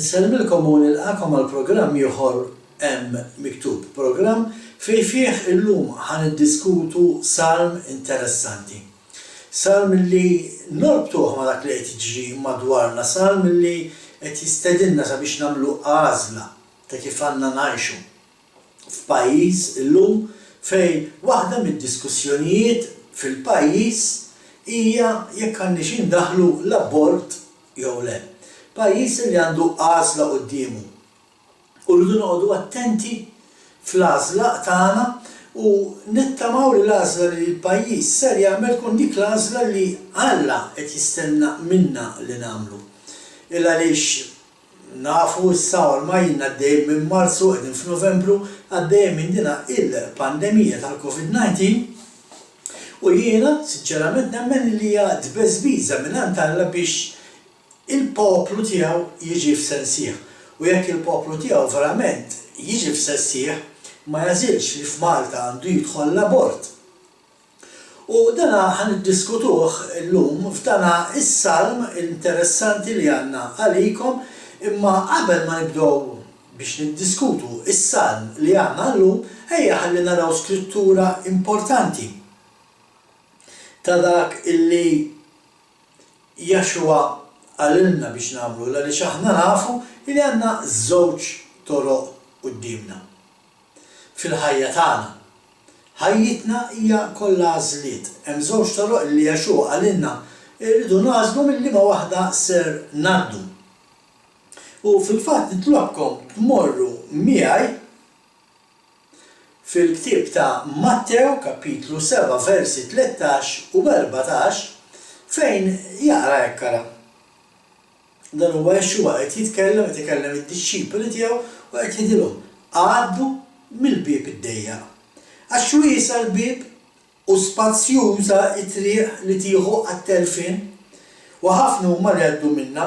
Nisalmilkom u nilqakom għal programm ieħor hemm miktub. Programm fejn fih illum ħaniddiskutu salm interessanti. Salm li norbtuh ma dak li qed jiġri madwarna, salm li qed jistedinna sabiex nagħmlu għażla ta' kif għandna ngħixu f'pajjiż illum fejn waħda mid-diskussjonijiet fil-pajjiż hija jekk għandniex indaħħlu l-abort jew le. Pajjiż li għandu għażla qudiemu. U rridu noqogħdu attenti fl-għażla tagħna u nittamaw li l-għażla li l-pajjiż ser jagħmel tkun dik l-għażla li Alla qed jistenna minna li nagħmlu. Il għaliex nafu issa ormai għaddej minn Marzu qegħdin f'Novembru għaddej minn dina il-pandemija tal-COVID-19 u jiena sinċerament nemmen li hija tbeżbiża mingħand Alla biex il-poplu tiegħu jiġi f'sensieħ. U jekk il-poplu tiegħu verament jiġi f'sensieħ, ma jażilx li f'Malta għandu jidħol l-abort. U dana ħaniddiskutuh illum f'dana is-salm interessanti li għandna għalikom, imma qabel ma nibdew biex niddiskutu is-salm li għandna llum, ejja ħalli naraw skrittura importanti ta' dak illi Jaxwa għalilna biex nagħmlu għaliex aħna nafu li għandna żewġ toroq qudiemna. Fil-ħajja tagħna. Ħajjitna hija kollha għażliet. Hemm żewġ toroq li Jaxwa għalilna rridu nażlu mill-liema waħda ser ngħaddu. U fil-fatt nitlobkom tmorru miegħi fil-ktieb ta' Mattew kapitlu 7 versi 13 u 14 fejn jaqra hekk ara. Dan huwa Jaxwa qed jitkellem id-disċipoli tiegħu u qed jgħidilhom għaddu mill-bieb id-dejjaq. Għax wiesa l-bieb u spazzjuża t-triq li tieħu għat-telfin u ħafna huma li għaddu minnha,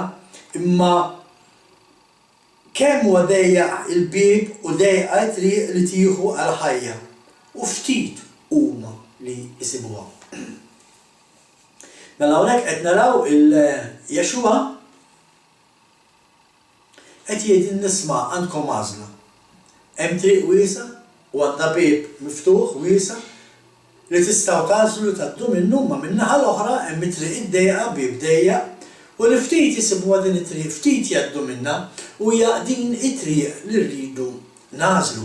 imma kemm huwa dejjaq il-bieb u dejqa t-triq li tieħu għall-ħajja u ftit huma li jsibuha. Mela hawnhekk qed naraw il-Jaxwa qed jgħid nisma' għandkom għażla. Hemm triq wiesa u għandha bieb miftuħ wiesa li tistgħu tgħażlu tgħaddu minnu, ma min-naħa l-oħra hemm it-triq id-dejqa bieb dejjaq u li ftit jisibuha din it-triq, ftit jgħaddu minnha u hija din it-triq li rridu nagħżlu.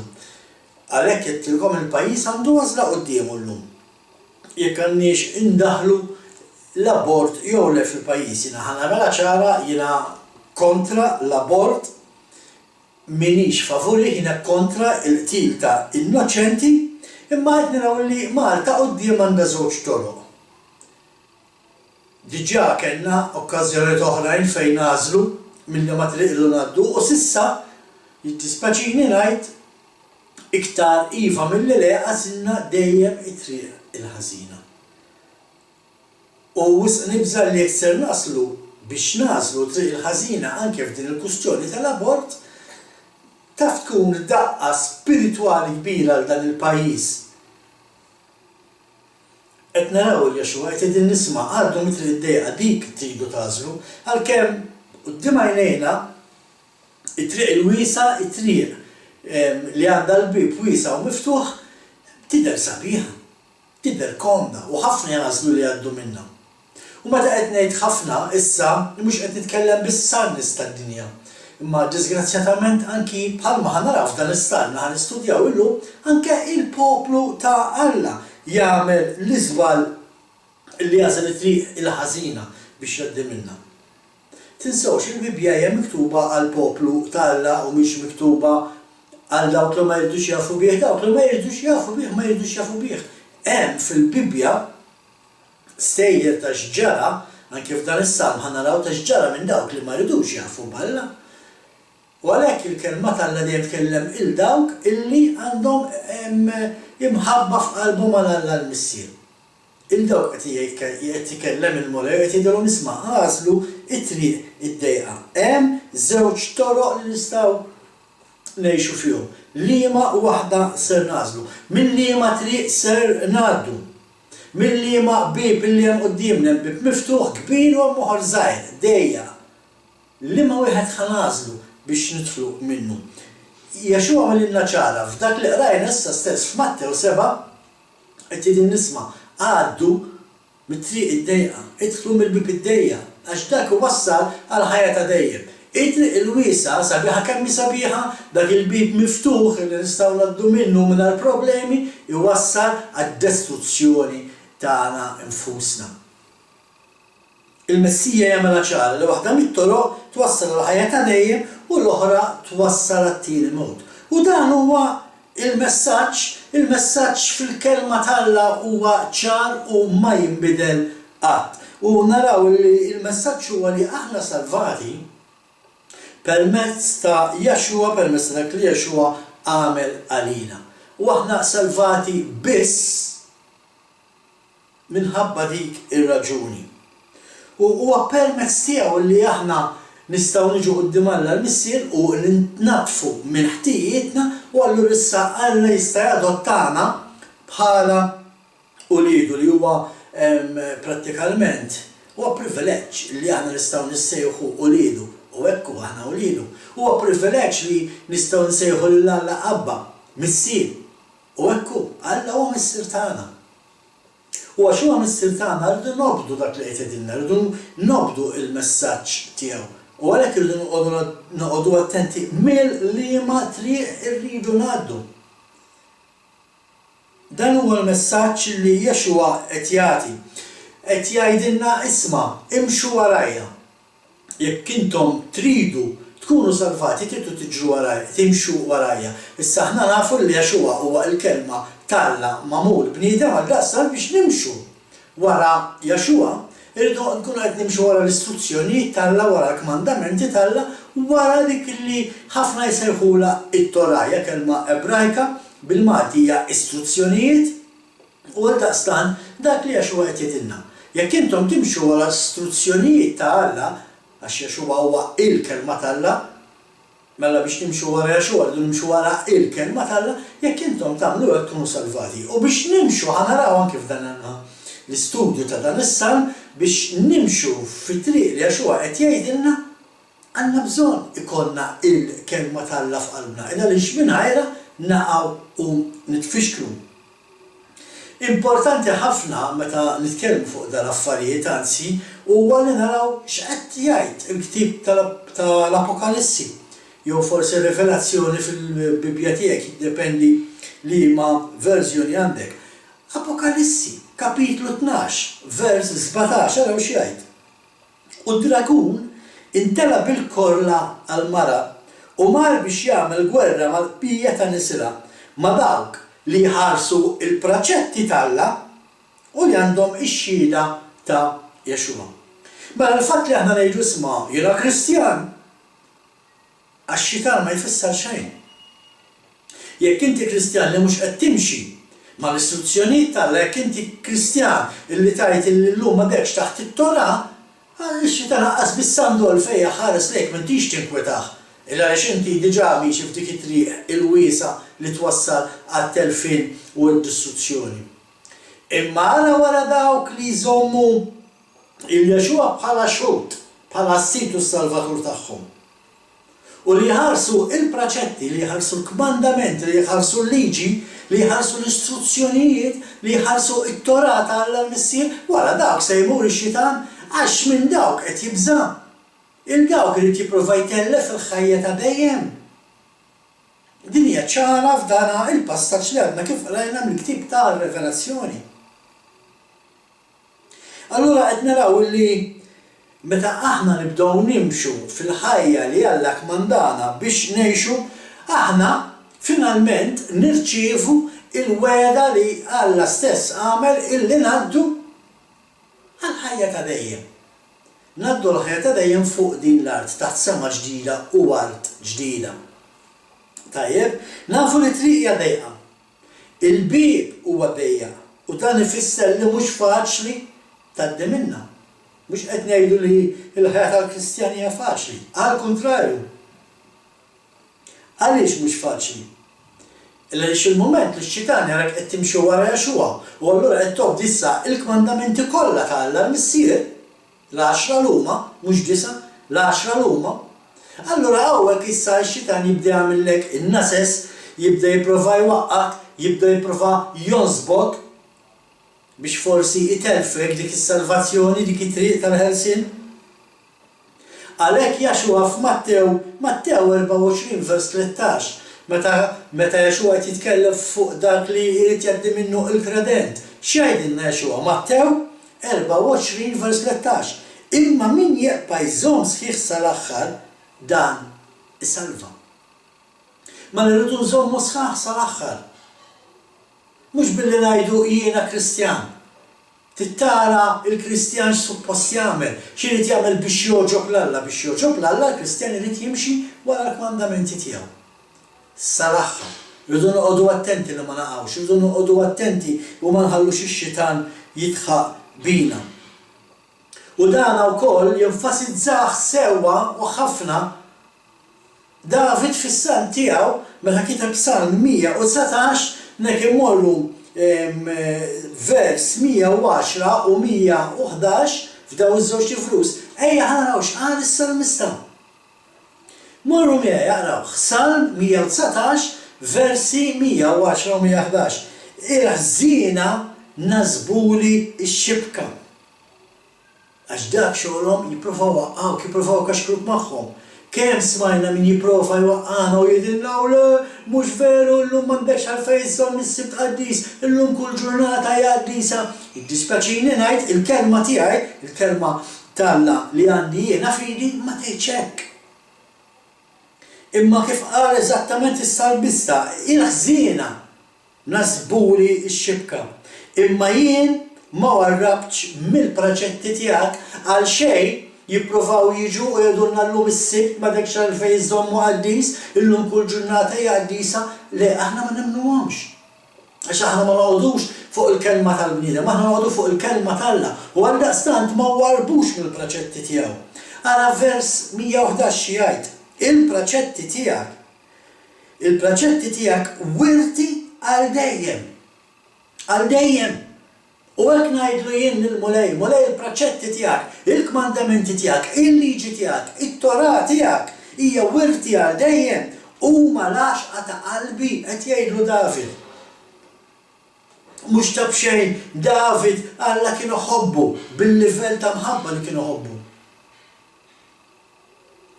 Għalhekk qedtilkom il-pajjiż għandu għażla qudiemu llum. Jekk għandniex indaħħlu l-abort jew le fil-pajjiż, jiena ħanara ċara jiena kontra l-abort, minix favuri, jiena kontra il-qtil ta' innoċenti, imma qed naraw li Malta quddiem għandha żewġ toroq. Diġà kellna okkażjonijiet oħrajn fejn nażlu mill-liema triq ilu ngħaddu u s'issa jiddispjaċini ngħid iktar iva milli le għażilna dejjem it-triq il-ħażina. U wisq nibża li jekk ser naslu biex nażlu triq il-ħażina anke f'din il-kwistjoni tal-abort, taf tkun daqqa spiritwali kbira għal dan il-pajjiż. Qed naraw Jaxwa qed jgħid nisma' għaddu mitri id-dejqa dik tridu tażlu, għalkemm quddiem għajnejna it-triq il-wiesa, it-triq li għandha l-bieb wiesa u miftuħ tidher sabiħa, tidher komda u ħafna jagħżlu li għaddu minnha. U meta qed ngħid ħafna issa mhux qed nitkellem bis-sannis tad-dinja. Imma disgrazzjatament anki bħalma ħanaraw f'dan is-salm ħanistudjaw illum anke il-poplu ta' Alla jagħmel l-iżbal li jażel it-triq il-ħażina biex jgħaddi minnha. Tinsewx il-Bibja hija miktuba għall-poplu ta' Alla u mhix miktuba għal dawk li ma jridux jafu bih, dawk li ma jridux jafu bih, ma jridux jafu bih. Hemm fil-Bibja stejjer ta' xġara, anke f'dan is-salm ħanaraw ta' xġara minn dawk li ma jridux jafu b'Alla. U għalhekk il-kelma tal-Alla dejjem tkellem il-dawk illi għandhom imħabba f'qalbhom għal Alla l-Missier. Il-dawk qed tikellem il-Mulej qed jgħidulhom isma' għażlu it-triq id-dejqa. Hemm żewġ toroq li nistgħu ngħixu fihom. Liema waħda ser nażlu. Mill-liema triq ser ngħaddu. Mill-liema bieb illi hemm qudiemna bieb miftuħ kbir u hemm oħra żgħir, dejjaq. Liema wieħed ħanażlu biex nidħlu minnu. Jexua għamilna ċara, f'dak li qrajna issa stess f'Mattew 7, qed jgħidin nisma' għaddu mit-triq id-dejqa, idħlu mill-bib id-dejja, għax dak wassal għal ħajja ta' dejjem. It-triq il-wiesa sabiħa kemm sabiħa dak il-bib miftuħ li nistgħu ngħaddu minnu mingħajr problemi iwassal għad-destruzzjoni tagħna infusna. Il-Messija jagħmilha ċara li waħda mit-toroq twassal għal ħajja ta' dejjem u l-oħra twassal għat-tieni mewt. U dan huwa il-messaġġ fil-kelma tagħlla huwa ċar u ma jinbidel qatt. U naraw li il-messaġġ huwa li aħna salvati permezz ta' Jexua, permezz ta' dak li Jexua għamel għalina. U aħna salvati biss minħabba dik ir-raġuni. U huwa permezz tiegħu li aħna nistgħu niġu quddiem Alla l-Missier u nintnatfu minn ħtiejietna u allura issa Alla jista' jadottana bħala uliedu li huwa prattikalment huwa privileġġ li aħna nistgħu nissejħu uliedu. U ekku aħna ulielu. Huwa privileġġ li nistgħu nsejħu lil Alla Abba, Missier. U ekku Alla huwa Missier tagħna. U għax huwa Missier tagħna rridu nobdu dak li qed jgħidilna, rridu nobdu il-messaġġ tiegħu. U għalhekk irridu noqogħdu attenti mill-liema triq irridu ngħaddu. Dan huwa l-messaġġ li Jexua qed jagħti. Qed jgħidilna isma' imxu warajja. Jekk intom tridu tkunu salvati tridu tiġru warajja, timxu warajja. Issa aħna nafu li Jexua huwa l-kelma talla magħmul bniedem għal-dassal biex nimxu wara Jexua, irridu nkunu qed nimxu wara l-istruzzjonijiet talla, wara l-kmandamenti talla, wara dik li ħafna jsejħula it-Torajja, kelma Ebrajka bil-Malti hija istruzzjonijiet u għal-daqstan dak li Jexua qed jgħidilna. Jekk intom timxu wara l-istruzzjonijiet ta' Alla, għax Jexua huwa il-kelma talla, mela biex nimxu wara Jexua rridu nimxu wara il-kelma talla, jekk intom tagħmlu hekk tkunu salvati. U biex nimxu ħanaraw anke f'dan l-istudju ta' dan is-salm biex nimxu fit-triq li Jexua qed jgħidilna għandna bżonn ikollna il-kelma talla f'qalbna. Ida li x'minħajra naqgħu u nitfixklu. Importanti ħafna meta nitkellmu fuq dan l-affarijiet anzi huwa li naraw x'qed jgħid il-ktieb tal-Apokalissi. Jew forsi rivelazzjoni fil-Bibja tiegħek jiddependi liema verżjoni għandek. Apokalissi, kapitlu 12, vers 17, araw x'jgħid. U d-dragun intela bil-korla għal-mara u mar biex jagħmel gwerra mal-bqija ta' nisilha ma' dawk li jħarsu il-praċetti talla u li għandhom ix-xhieda ta' Jexua. Mela l-fatt li aħna ngħidu isma' jiena Kristjan, għax-xitan ma jfisser xejn. Jekk inti Kristjan li mhux qed timxi mal-istruzzjonijiet talla, jekk inti Kristjan illi tgħid illi llum m'għadekx taħt it-Tora, ix-xitan ħaqqas bis-sandol fejn ħares lejk m'intix tinkwetaħ. Illa għax inti diġà mixi f'dik it-triq il-wiesa li twassal għat-telfin u d-distruzzjoni. Imma ara wara dawk li jżommu il-Jexua bħala xut, bħala s-situ s-salvatur tagħhom. U li jħarsu il-praċetti, li jħarsu l-kmandamenti, li jħarsu l-liġi, li jħarsu l-istruzzjonijiet, li jħarsu it-Torah tal-Missier, wara dawk se jmur ix-xitan għax minn dawk qed jibża. Il-dawk irid jipprova jtellef il-ħajja ta' dejjem. Din hija ċara f'dana il-passaġġ li għadna kif rajna mill-ktieb tar-Revelazzjoni. Allura qed naraw li meta aħna nibdew nimxu fil-ħajja li Alla kmandana biex ngħixu, aħna finalment nirċievu il-weda li Alla stess għamel illi ngħaddu għall-ħajja ta' dejjem. Ngħaddu l-ħajja ta' dejjem fuq din l-art taħt sema ġdida u art ġdida. Tajjeb, nafu li triq hija dejqa. Il-bib huwa dejjaq u dan ifisser li mhux faċli tgħaddi minnha. Mhux qed ngħidu li l-ħajja tal-Kristjani hija faċli, għall-kuntrarju. Għaliex mhux faċli? Għaliex il-mument li x-xitan jarak qed timxi wara Jexua u allura qed tobdi issa il-kmandamenti kollha ta' Alla l-Missier, l-10 l-huma, mhux 9, l-10 l-huma, Allura hawnhekk issa x-xitan jibda jagħmellek in-nases, jibda jipprova jwaqqaq, jibda jipprova jonsbok biex forsi itelfek dik is-salvazzjoni, dik it-triq tal-ħelsien. Għalhekk Jaxua f'Mattew 24 vers 13, meta Jaxua qed jitkellem fuq dak li jrid jgħaddi minnu l-kredent. X'jgħidilna Jaxua? Mattew 24 vers 13. Imma min jeqpa' jżomm sħiħ sal-aħħar dan isalva. Ma nirridu nżommu sħaħ sal-aħħar. Mhux billi ngħidu jiena Kristjan. Tittara il-Kristjan x'suppost jagħmel, x'irid jagħmel biex jogħġob l-Alla, biex jogħġob l-Alla l-Kristjan irid jimxi wara l-kmandamenti tiegħu. Sal-aħħar. Rridu noqogħdu attenti li ma naqgħux, rridu noqogħdu attenti u ma nħallux ix-xitan jitħaq bina. U dan wkoll jenfasizzah sewwa u ħafna David fis-Salm tiegħu meta kiteb Psalm 119 nek imorru vers 110 u 111 f'daw iż-żewġ tifrus. Ejja naraw x'qal is-Salmista. Morru miegħi jaqraw Psalm 119 versi 110 u 111. Il-ħżiena nażbuli x-xibka. Għax dak xogħolhom jippruvaw waqqgħu, jippruvaw kaxkruk magħhom. Kemm smajna min jipprova jwaqqana u jgħidilna le mhux veru llum m'għandekx għalfejn żomm is-sibt qaddis, illum kull ġurnata hija qaddisa. Jiddispjaċini ngħid il-kelma tiegħi, il-kelma talla li għandi jiena fidi ma tgħidx hekk. Imma kif qal eżattament is-Salmista, il-ħżiena nasbuli x-xibka. Imma jien ma warrabtx mill-praċetti tiegħek għal xejn jippruvaw jiġu u jgħidulna llum is-sibt m'għandekx għalfejn żommu qaddis, illum kull ġurnata hija qaddisa, le aħna ma nemmnuhomx. Għax aħna ma noqogħdux fuq il-kelma tal-bniedem, aħna noqogħdu fuq il-kelma tal-Alla u għaldaqstant ma warbux mill-praċetti tiegħu. Ara vers 111 jgħid, il-praċetti tiegħek wirti għal dejjem. Għal dejjem. U hekk ngħidlu jien lil-Mulej il-praċetti tiegħek, il-kmandamenti tiegħek, il-liġi tiegħek, it-Torah tiegħek hija wirti għal dejjem huma l-għaxqa ta' qalbi qed jgħidlu David. Mhux ta' b'xejn David Alla kienu ħobbu bil-livell ta' mħabba li kienu ħobbu.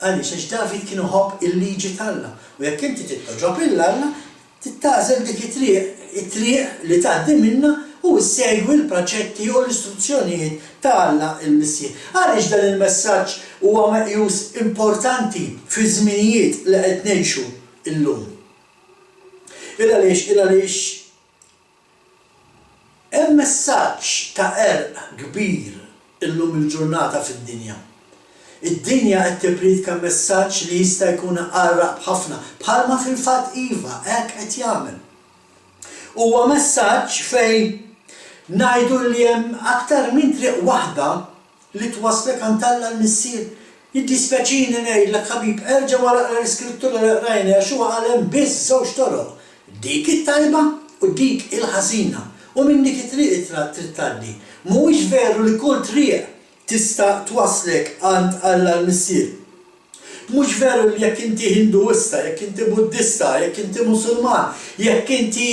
Għaliex għax David kienu ħobb il-liġi tal-Alla. U jekk inti tittoġob il-Alla, tittażel dik it-triq li tgħaddi minnha u segwi l-praċetti u l-istruzzjonijiet ta' Alla il-Missir. Għaliex dan il-messaġġ huwa meqjus importanti fi żminijiet li qed ngħixu illum. Għaliex hemm messaġġ ta' għerq kbir illum il-ġurnata fid-dinja. Id-dinja qed tippridka messaġġ li jista' jkun qarraq ħafna, bħalma fil-fatt iva hekk qed jagħmel. Huwa messaġġ fejn ngħidu li hemm aktar minn triq waħda li twaslek għand Alla l-Missier. Jiddispjaċini ngħidlek ħabib erġa' wara l-iskrittura li qrajna għax huwa qal hemm biss żewġ toroq. Dik it-tajba u dik il-ħażina. U minn dik it-triq trid tgħaddi. Mhuwiex veru li kull triq tista' twaslek għand Alla l-Missier. Mhux veru li jekk inti Hinduista, jekk inti Buddista, jekk inti Musulman, jekk inti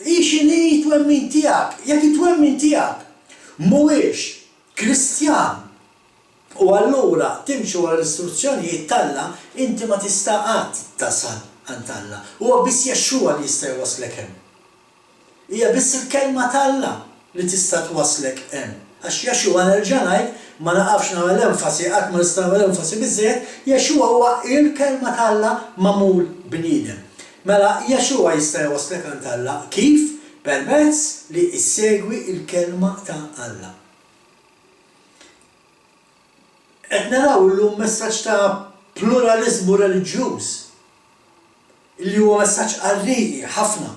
ixini twemmin tiegħek, jekk it-twemmin tiegħek mhuwiex Kristjan u allura timxi wara l-istruzzjonijiet tal-Alla, inti ma tista' qatt tasal għand Alla. Huwa biss Jaxxua li jista' jwaslek hemm. Hija biss il-kelma tal-Alla li tista' twaslek hemm. Għax Jaxxua nerġa' ngħid ma naqafx nagħmel enfasi qatt ma nista' nagħmel enfasi biżżejjed, Jaxxua huwa il-kelma tal-Alla magħmul bniedem. Mela Jaxxua jista' jwaslek għand Alla kif? Permezz li issegwi il-kelma ta' Alla. Qed naraw illum messaġġ ta' pluralizmu reliġjuż li huwa messaġġ qarrieqi ħafna.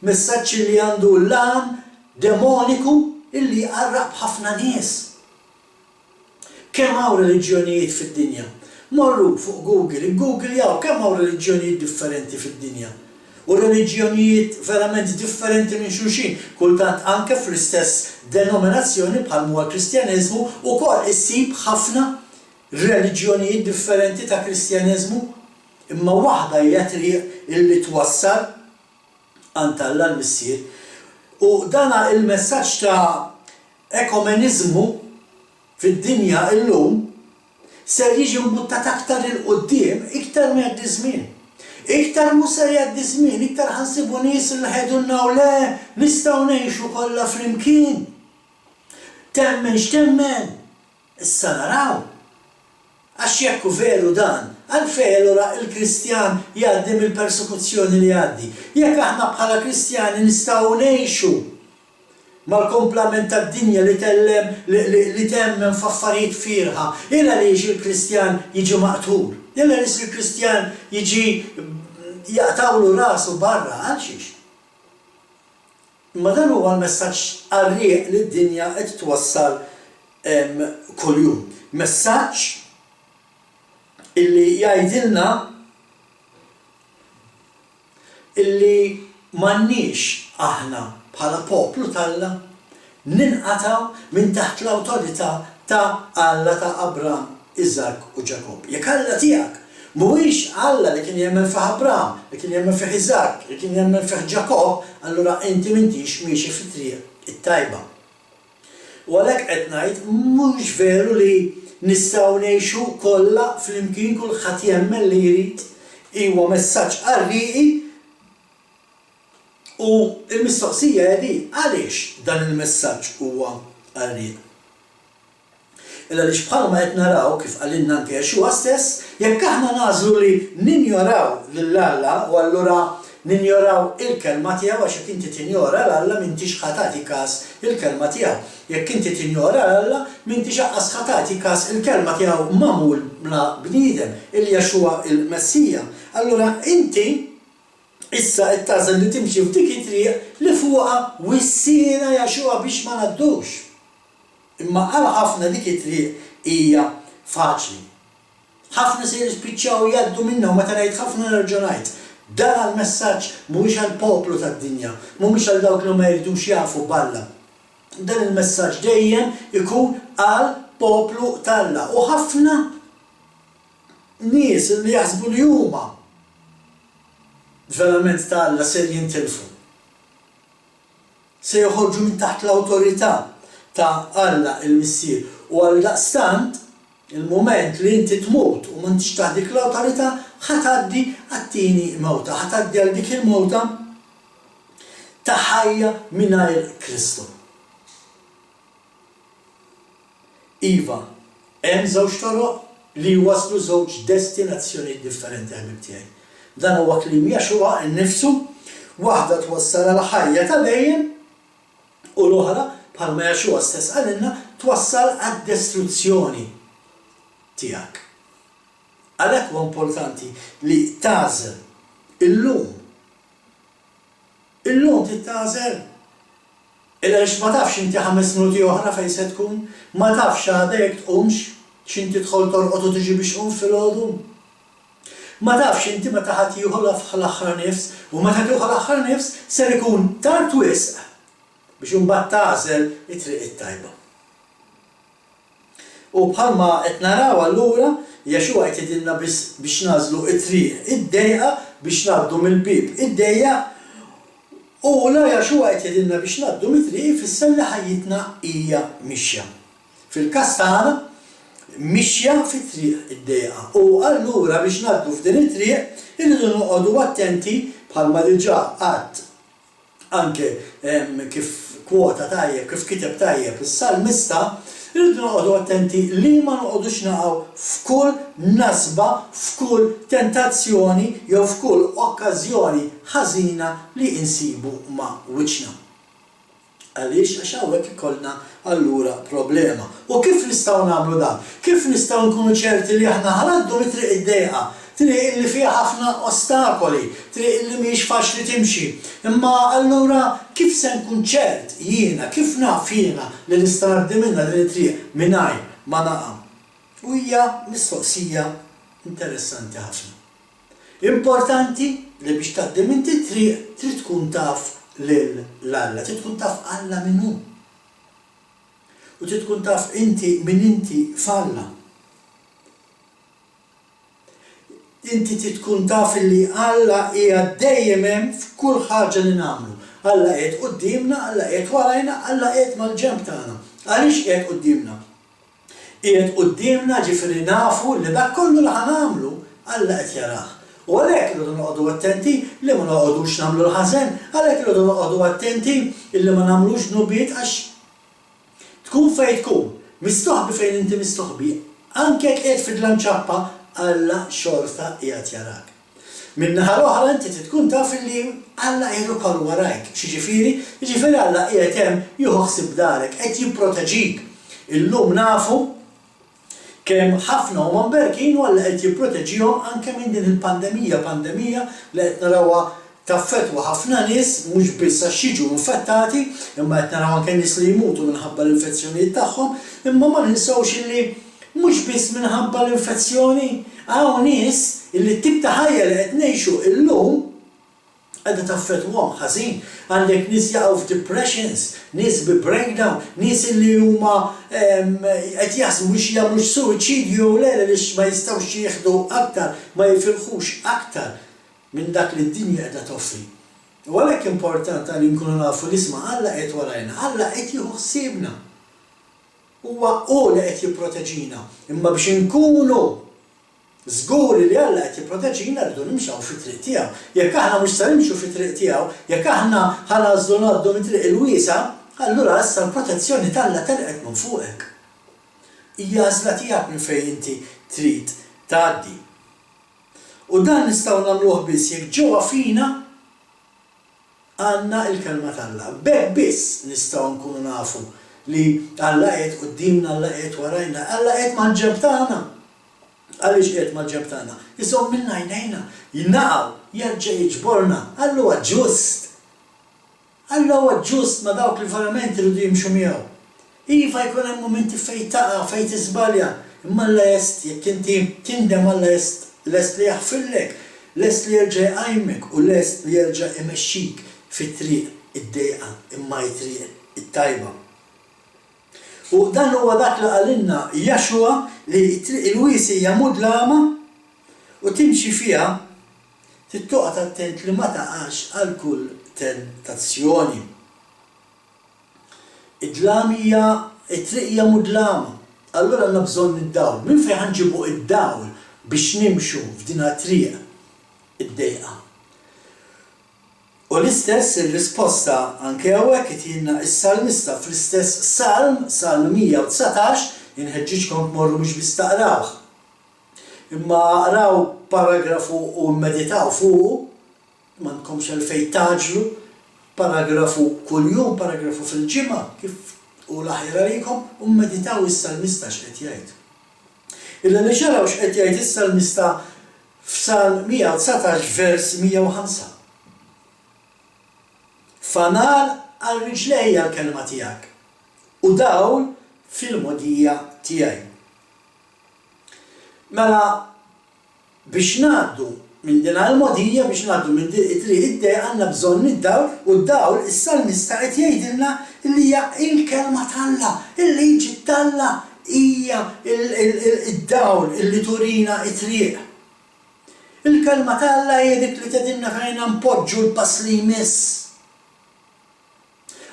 Messaġġ li għandu lan demoniku illi jqarraq b'ħafna nies. Kemm hawn reliġjonijiet fid-dinja? Morru fuq Google jaw kemm hawn reliġjonijiet differenti fid-dinja. u reliġjonijiet verament differenti minn xulxin, kultant anke fl-istess denominazzjoni bħal huwa l-Kristjaneżmu ukoll issib ħafna reliġjonijiet differenti ta' Kristjaneżmu, imma waħda hija triq illi twassal għand Alla l-Missier. U dana il-messaġġ ta' ekumeniżmu fid-dinja illum ser jiġi mbuttat aktar il-qudiem iktar ma jgħaddi żmien. Iktar mhux ser jgħaddi żmien, iktar ħansibu nies li ħedulna u le nistgħu ngħixu kollha flimkien. Temmen x'temmen. Issa naraw. Għax jekk veru dan, għalfejn allura il-Kristjan jgħaddi mill-persekuzzjoni li jgħaddi. Jekk aħna bħala Kristjani nistgħu ngħixu mal-komplament tad-dinja li temmen f'affarijiet firħa, illa li jiġi l-Kristjan jiġi maqtul, illa li l-Kristjan jiġi jaqtawlu rasu barra, għal xiex. Imma dan huwa l-messaġġ għarrieq li d-dinja qed twassal kuljum. Messaġġ illi jgħidilna illi m'għandniex aħna bħala poplu tal-Alla ninqataw minn taħt l-awtorità ta' Alla ta' Abraham, Iżak u Ġakob. Jekk Alla tiegħek mhuwiex Alla li kien jemmen fih Abraham, li kien jemmen fih Iżak, li kien jemmen fih Ġakob, allura inti m'intix miexi fit-triq it-tajba. U għalhekk qed ngħid mhux veru li nistgħu ngħixu kollha flimkien kulħadd jemmen li jrid, huwa messaġġ qarrieqi. U l-mistoqsija di għaliex dan il-messaġġ huwa qarrieq. Illa li bħalma qed naraw kif qalilna anke Jexua stess, jekk aħna nażlu li ninjoraw lill-Alla u allura ninjoraw il-kelma tiegħu għax jekk inti tinjora l-Alla m'intix ħatati każ il-kelma tiegħu. Jekk inti tinjora l-Alla m'intix aqqas ħatati każ il-kelma tiegħu magħmul bla bniedem il-Jexua il-Messija. Allura inti issa qed tażel li timxi f'dik it-triq li fuqha wissiena Jexua biex ma ngħaddux. Imma għal ħafna dik it-triq hija faċli. Ħafna se jispiċċaw jgħaddu minnha u meta ngħid ħafna nerġa' ngħid. Dan għall-messaġġ mhuwiex għall-poplu tad-dinja, mhumiex għal dawk li ma jridux jafu balla. Dan il-messaġġ dejjem ikun għall-poplu tal-Alla. U ħafna nies li jaħsbu li huma verament tal-Alla se jintilfu. Se joħorġu minn taħt l-awtorità ta' Alla il-Missier u għaldaqstant il-moment li inti tmut u m'intix taħt dik l-awtorità ħatgħaddi għat-tieni mewta, ħatgħaddi għal dik il-mewta ta' ħajja mingħajr Kristu. Iva, hemm żewġ toroq li waslu żewġ destinazzjonijiet differenti ħbib tiegħi. Dan huwa kliem Jexua innifsu, waħda twassal għal ħajja ta' dejjem u l-oħra bħalma Jexua stess qalilna twassal għad-destruzzjoni tiegħek. Għalhekk huwa importanti li tagħżel illum. Illum titgħażel. Illa għax ma tafx inti 5 minuti oħra fejn se tkun, ma tafx għadha jekk tqumx x'inti tidħol torqod u tiġi biex tqum filgħodu. Ma tafx inti meta ħadd jieħu l-aħħar nifs u meta tieħu l-aħħar nifs ser ikun tard wisq biex imbagħad tagħżel it-triq it-tajba. U bħalma qed naraw allura Jexua qed jgħidilna biex nażlu it-triq id-dejqa biex ngħaddu mill-bib id-dejja u la Jexua qed jgħidilna biex ngħaddu mit-triq ifisser li ħajjitna hija mixja. Fil-każ tagħna mixja fit-triq id-dejqa. U allura biex ngħaddu f'din it-triq irridu noqogħdu attenti bħalma diġà qatt anke kif kwota tajjeb, kif kiteb tajjeb is-salmista, irridu noqogħdu attenti li ma noqogħdux naqgħu f'kull nasba, f'kull tentazzjoni jew f'kull okkażjoni ħażina li insibu ma' wiċċna. Għaliex għax hawnhekk ikollna allura problema. U kif nistgħu nagħmlu dan? Kif nistgħu nkunu ċerti li aħna ħanaddu mit-triq id-dejqa? Triq li fiha ħafna ostakoli, triq li mhix faċli timxi. Imma allura kif se nkun ċert jiena, kif naf jiena li nista' ngħaddi minnha din it-triq mingħajr ma naqa'? U hija mistoqsija interessanti ħafna. Importanti li biex taħdem inti trid tkun taf l-Alla, trid tkun taf Alla minnu. U trid tkun taf inti min inti f'Alla. Inti trid tkun taf li Alla hija dejjem hemm f'kull ħaġa li nagħmlu. Alla qiegħed qudiemna, Alla qiegħed warajna, Alla qiegħed mal-ġenb tagħna. Għaliex qiegħed qudiemna? Qiegħed qudiemna ġifieri nafu li dak kollu li ħanagħmlu Alla qed jarah. U għalhekk irridu noqogħdu attenti li ma noqogħdux nagħmlu l-ħażen, għalhekk irridu noqogħdu attenti li ma nagħmlux nubiet għax tkun fejn tkun, mistoħbi fejn inti mistoħbi, anke qiegħed fid-lanċappa Alla xorta qiegħed jarak. Min-naħa l-oħra inti tkun taf li Alla qiegħed ukoll warajk. X'jiġifieri? Jiġifieri Alla qiegħed hemm jieħu ħsieb darek, qed jipproteġik. Illum nafu kemm ħafna huma mberkin u Alla qed jipproteġihom anke minn din il-pandemija li qed narawha taffettwa ħafna nies mhux biss għax jiġu infettati, imma qed naraw anke nies li jmutu minħabba l-infezzjonijiet tagħhom, imma ma ninsewx illi mhux biss minħabba l-infezzjoni hawn nies illi t-tip ta' ħajja li qed ngħixu illum qiegħda taffettwahom ħażin. Għandek nies jaqgħu f'depressions, nies bi breakdown, nies illi huma qed jaħsbu biex jagħmlu suwiċidju jew le għaliex ma jistgħux jieħdu aktar, ma jifirħux aktar minn dak li d-dinja qiegħda toffri. U għalhekk importanti li nkunu nafu li isma' Alla qiegħed warajna, Alla qed jieħu ħsiebna. Huwa hu li qed jipproteġina, imma biex inkunu żguri li Alla qed jipproteġina rridu nimxu fit-triq tiegħu. Jekk aħna mhux se nimxu fit-triq tiegħu, jekk aħna ħanażlu ngħaddu mit-triq il-wiesa, allura issa l-protezzjoni t'Alla telqet minn fuqek. Hija għażla tiegħek minn fejn inti trid tgħaddi. U dan nistgħu nagħmluh biss jekk ġewwa fina għandna l-kelma t'Alla. B'hekk biss nistgħu nkunu nafu li Alla qiegħed qudiemna, Alla qiegħed warajna, Alla qiegħed mal-ġenb tagħna. Għaliex qiegħed mal-ġenb tagħna? Isom minn għajnejna, jinnaqgħu, jerġa' jiġborna, Alla huwa ġust. Alla huwa ġust ma' dawk li verament iridu jimxu miegħu. Iva jkun hemm mumenti fejn taqa', fejn tisbalja, imma Alla lest jekk inti tindem Alla lest li jaħfillek, lest li jerġa' jqajmek u lest li jerġa' imexxik fit-triq id-dejqa imma triq it-tajba. U dan huwa dak li qalilna Jaxwa li il-wiesi hija mudlama u timxi fiha tittoqgħod attent li ma taqax għal kull tentazzjoni. Id-dlam hija it-triq hija mudlama. Allura għandna bżonn id-dawl. Minn fejn ħanġibu id-dawl biex nimxu f'din triq id-dejqa. U l-istess il-risposta anke hawnhekk itiena s-salmista fl-istess Salm 119 inħeġġiġkom tmorru biex biss taqrawh. Imma qraw paragrafu u mmeditaw fuqu, m'għandkomx għalfejn taġlu, paragrafu kuljum, paragrafu fil-ġimgħa kif u l-aħjar għalikom u mmeditaw is-salmista x'qed jgħid. Illa nixaraw x'qed jgħid is-salmista f'Salm 119 vers 105. Fanal għal riġlejja l-kelma tiegħek u dawl fil-modija tiegħi. Mela biex ngħaddu minn din għall-modija biex ngħaddu minn it-triq id-dejqa għandna bżonn id-dawl u d-dawl is-salmista qed jgħidilna li hija l-kelma t'Alla, il-liġi t'Alla hija id-dawl illi turina it-triq. Il-kelma t'Alla hija dik li tgħidilna fejn npoġġu l-pass li jmiss.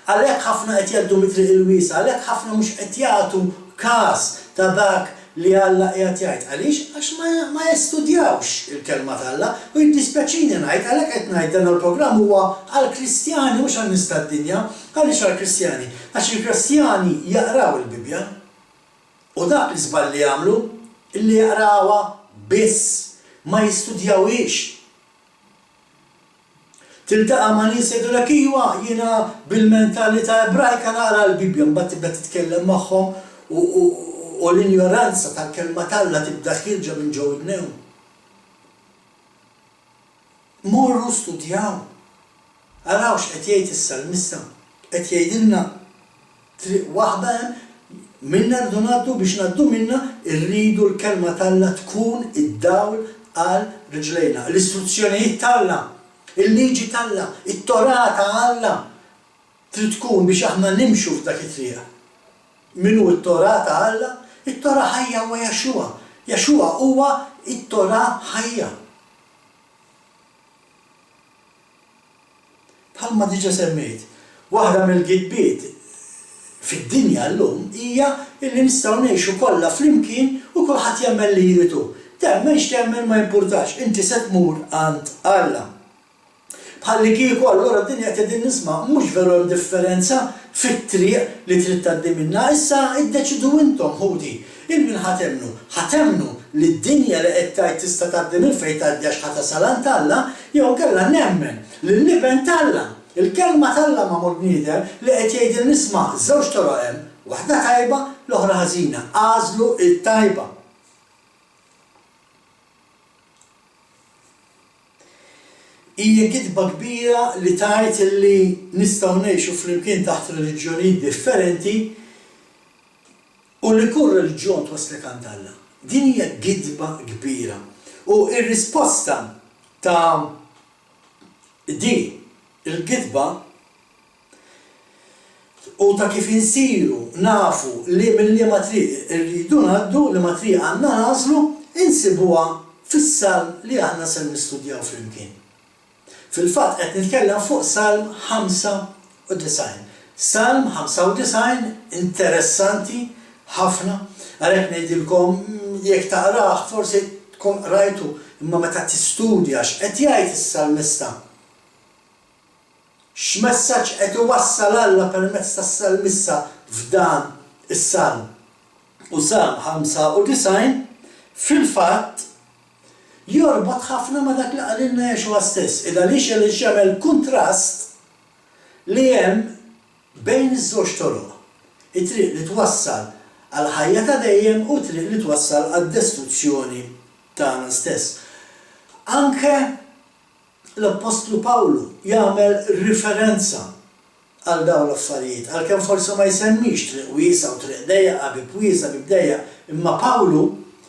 Għalhekk ħafna qed jgħaddu mit-triq il-wiesa, għalhekk ħafna mhux qed jagħtu każ ta' dak li Alla qiegħed jgħid. Għaliex? Għax ma jistudjawx il-kelma t'Alla u jiddispjaċini ngħid għalhekk qed ngħid dan il-programm huwa għall-Kristjani mhux għan-nies tad-dinja. Għaliex għall-Kristjani? Għax il-Kristjani jaqraw il-Bibja u dak li żball li jagħmlu illi jaqrawha biss ma jistudjawhiex. Tiltaqa' ma' nies jgħidulek iwa jiena bil-mentalità Ebrajka naqra l-Bibja mbagħad tibda titkellem magħhom u l-injoranza tal-kelma t'Alla tibda ħirġa minn ġew idnejhom. Morru studjaw. Araw x'qed jgħid is-salmista. Qed jgħidilna triq waħda minna rridu ngħaddu biex ngħaddu minnha rridu l-kelma t'Alla tkun id-dawl għal riġlejna, l-istruzzjonijiet tal-Alla, il-liġi tal-Alla, it-Torah ta' Alla trid tkun biex aħna nimxu f'dak it-triq. Minu it-Torah ta' Alla? It-Torah ħajja huwa Jaxua. Jaxua huwa it-Torah ħajja. Bħalma diġà semmejt, waħda mill-gidbiet fid-dinja llum hija li nistgħu ngħixu kollha flimkien u kulħadd jagħmel li jridu. Temmen x'temmen ma jimpurtax, inti se tmur għand Alla. Bħalli kieku allura d-dinja qegħdin nisma' mhux veru hemm differenza fit-triq li trid tgħaddi minnha, issa iddeċidu intom ħudi. Il-min ħatemnu? Ħatemnu li d-dinja li qed tgħid tista' tgħaddi minn fejn tgħaddi għax ħatasalan tal-Alla, jew kellha nemmen li l-liben tal-Alla. Il-kelma tal-Alla ma' bniedem li qed jgħid nisma' żewġ toroq hemm, waħda tajba, l-oħra ħażina. Għażlu it-tajba. Hija gidba kbira li tgħid li nistgħu ngħixu flimkien taħt reliġjonijiet differenti u li kull reliġjon twaslek għand Alla. Din hija gidba kbira. U r-risposta ta' di il-gidba u ta' kif insiru nafu li mill-liema triq irridu ngħaddu liema triq għandna nażlu insibuha fis-salm li aħna se nistudjaw flimkien. Fil-fatt qed nitkellem fuq Salm 95. Salm 95 interessanti ħafna, għalhekk ngħidilkom jekk taqrah forsi tkun rajtu imma meta tistudja x'qed jgħid is-salmista. X'messaġġ qed iwassal Alla permezz tas-salmista f'dan is-salm. U Salm 95 fil-fatt jorbot ħafna ma dak li qalilna Jaxua stess. Għaliex li x'jagħmel kuntrast li hemm bejn iż-żewġ toroq. It-triq li twassal għal ħajja ta' dejjem u triq li twassal għad-destruzzjoni tagħna stess. Anke l-Apostlu Pawlu jagħmel riferenza għal dawn l-affarijiet, għalkemm forsi ma jsemmix triq wiesa u triq dejja, qabib wiesa, qabib dejja, imma Pawlu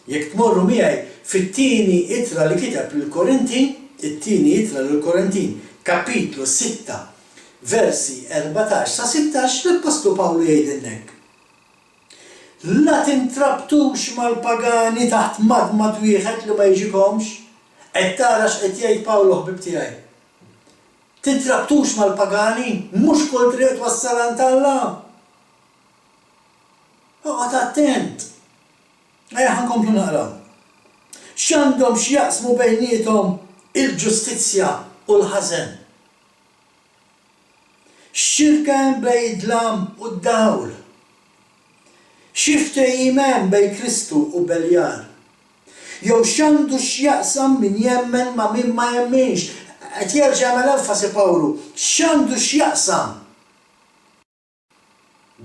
jekk tmorru miegħi fit-tieni ittra li kiteb lill-Korintin, it-tieni ittra lill-Korintin, kapitlu 6, versi 14 sa 16, l-Apostlu Pawlu jgħidilnek. La tintrabtux mal-pagani taħt madmat wieħed li ma jiġikomx, qed tara x'qed jgħid Pawlu ħbib tiegħi. Tintrabtux mal-pagani, mhux kull triq twassal għand Alla. Oqgħod attent. Ejja ħankomplu naqraw. X'għandhom x'jaqsmu bejniethom il-ġustizzja u l-ħażen. X'xirka hemm bejn id-dlam u d-dawl. X'ftehim hemm bejn Kristu u Beljar. Jew x'għandu x'jaqsam min jemmen ma' min ma jemminx. Qed jerġa' jagħmel enfasi Pawlu. X'għandu x'jaqsam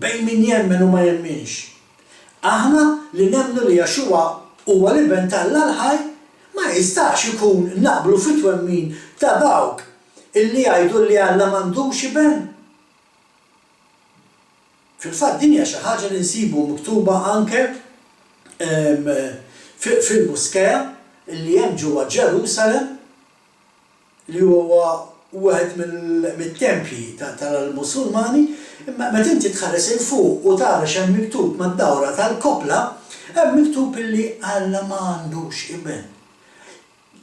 bejn min jemmen u ma jemminx. Aħna li nemmnu li Jaxua huwa l-iben tal-Alla l-ħaj ma jistax ikun naqblu fit-twemmin ta' dawk illi jgħidu li Alla m'għandux iben. Fil-fatt din hija xi ħaġa li nsibu miktuba anke fil-Muskeja illi hemm ġewwa Ġerusalemm li huwa wieħed mit-tempji tal-Musulmani, imma meta inti tħares il fuq u tara x'hemm miktub mad-dawra tal-kopla, hemm miktub illi Alla m'għandux iben.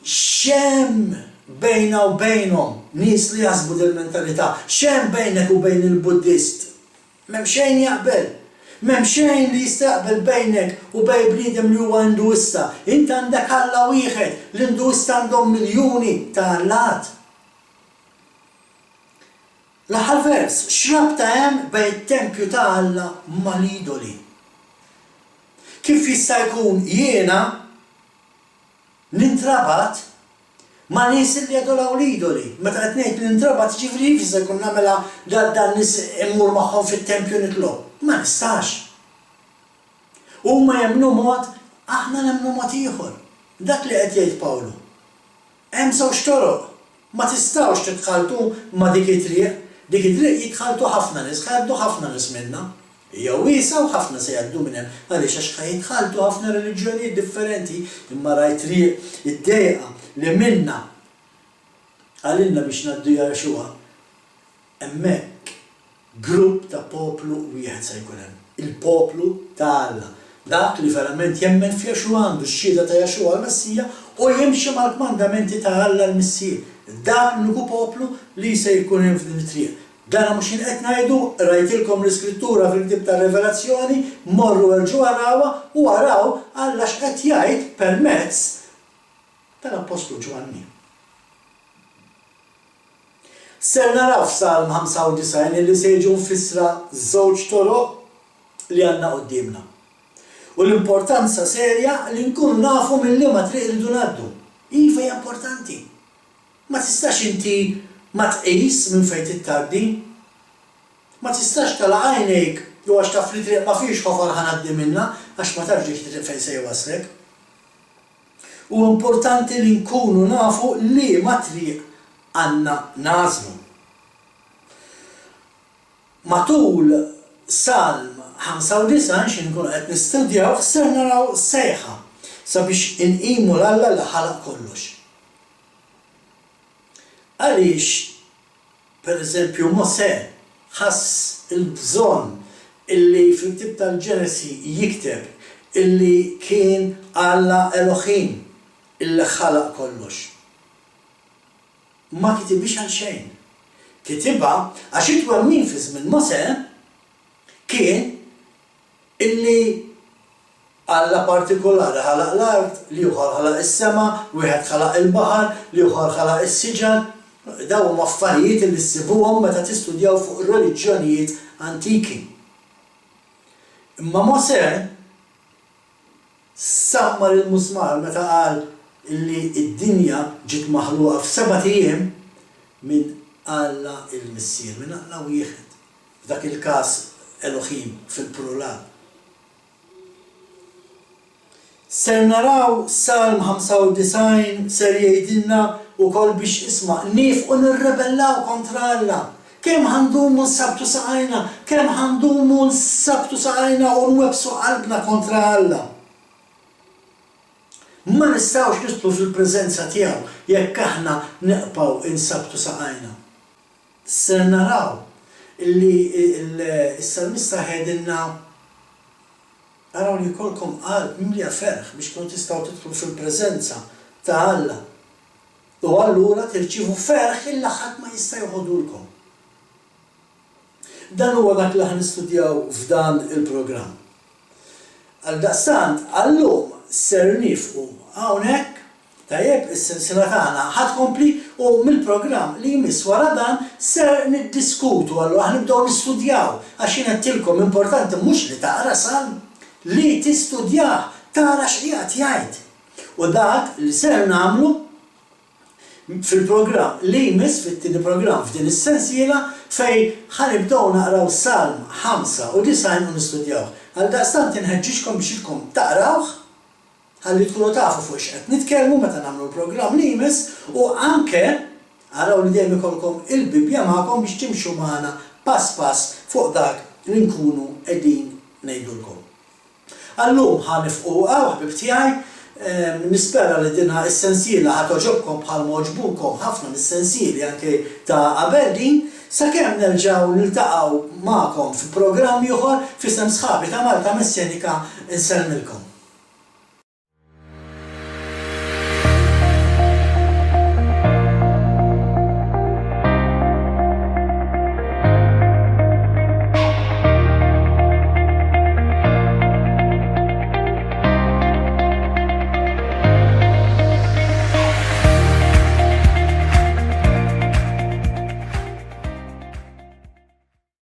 X'hemm bejna u bejnhom nies li jaħsbu dil-mentalità, x'hemm bejnek u bejn il-Buddist? M'hemm xejn jaqbel. M'hemm xejn li jistaqbel bejnek u bejn bniedem li huwa Induista. Inti għandek Alla wieħed, l-Induista għandhom miljuni ta' Allat. L-aħħar vers, x'rabta hemm bejn it-tempju ta' Alla mal-idoli. Kif jista' jkun jiena nintrabat ma' nies li jadoraw l-idoli. Meta qed ngħid nintrabat ġifieri jista' jkun nagħmilha dan nies immur magħhom fit-tempju nitlob. Ma nistax. Huma jemmnu mod, aħna nemmnu mod ieħor. Dak li qed jgħid Pawlu. Hemm żewġ toroq. Ma tistgħux tidħaltu ma' dik it-triq. Dik id-driq jitħaltu ħafna nies, ħaddu ħafna nies minnha. hija wiesa u ħafna se jgħaddu minn hemm għaliex għax jitħaltu ħafna reliġjonijiet differenti imma rajt triq id-dejqa li minna għalilna biex ngħaddu Yaxua hemmhekk grupp ta' poplu wieħed se jkun hemm. Il-poplu ta' Alla. Dak li verament jemmen f'Jaxua għandu x-xhieda ta' Jaxua l-Messija u jimxi mal-kmandamenti ta' Alla l-Missir. Dak l-uniku poplu li se jkun hemm f'din it-triq. Dana mhux qed ngħidu, rajtilkom l-iskrittura fil-ktieb tar-Revelazzjoni, morru erġgħu arawha u araw Alla x'qed jgħid permezz tal-Apostlu Ġwanni. Ser naraw f'Salm 95 li se jiġu nfissra żewġ toroq li għandna qudiemna. U l-importanza serja li nkunu nafu minn liema triq iridu ngħaddu. Iva hija importanti. Ma tistax inti ma tqis minn fejn tittardi. Ma tistax tala' għajnejk u għax taf li triq ma fiex ħofar ħanaddi minnha għax ma tafx dik triq fejn se jwaslek. U importanti li nkunu nafu li ma triq għandna nażlu. Matul Salm 95 xin nkunu qed nistudjaw ser naraw sejħa sabiex inqimu l-Alla li ħalaq kollox. Għaliex, pereżempju, Mosè ħass il-bżonn illi fil-ktieb tal-Ġenesi jikteb illi kien Alla Elohim illi ħalaq kollox. Ma kitibix għal xejn. Kitibha għax it-twemmin fi żmien Mosè kien illi Alla partikolari ħalaq l-art, li uħar ħalaq is-sema, wieħed ħalaq il-baħar, li uħar ħalaq is-siġan. Daw huma affarijiet li ssibuhom meta tistudjaw fuq ir-reliġjonijiet antiki. Imma Mosè sammar il-musmar meta qal illi d-dinja ġiet maħluqa f'7 ijiem minn Alla il-Missier, minn Alla wieħed. F'dak il-każ Elohim fil-plural. Ser naraw Salm 95 ser jgħidilna wkoll biex isma' nifqu nirrebellaw kontra Alla. Kemm ħandumu nsabtu saqajna, kemm ħandumu nsabtu saqajna u nwebsu qalbna kontra Alla. Ma nistgħux nidħlu fil-preżenza tiegħu jekk aħna neqpaw insabtu saqajna. Ser naraw illi s-salmista ħedilna araw li jkollkom qalb mimlija ferħ biex tkunu tistgħu tidħlu fil-preżenza ta' Alla. U allura tirċievu ferħ illa ħadd ma jista' joħodulkom. Dan huwa dak li ħanistudjaw f'dan il-programm. Għaldaqstant allum ser nifqu hawnhekk tajjeb is-silsila tagħna ħadd kompli u mill-programm li jmiss wara dan ser niddiskutu allura ħnibdew nistudjaw għax jien qedtilkom importanti mhux li taqra salm li tistudjah tara x'qiegħed jgħid. U dak li ser nagħmlu fil-programm li jmiss fit-tieni programm f'din is-sensiela fejn ħanibdew naqraw Salm 95 u nistudjaw. Għaldaqstant inħeġġixkom biex ilkom taqrawh ħalli tkunu tafu fuq x'qed nitkellmu meta nagħmlu l-programm li jmiss u anke araw li dejjem ikolkom il-Bibja magħkom biex timxu magħna pass pass fuq dak li nkunu qegħdin ngħidulkom. Allum ħanifqu ħbib tiegħi nispera li dinha s-sensiela ħadd toġobkom bħal moġbukom ħafna mis-sensieli anke ta' qabel din sakemm nerġgħu niltaqgħu magħkom fi programm ieħor f'isem sħabi ta' Malta Messjenika insellmilkom.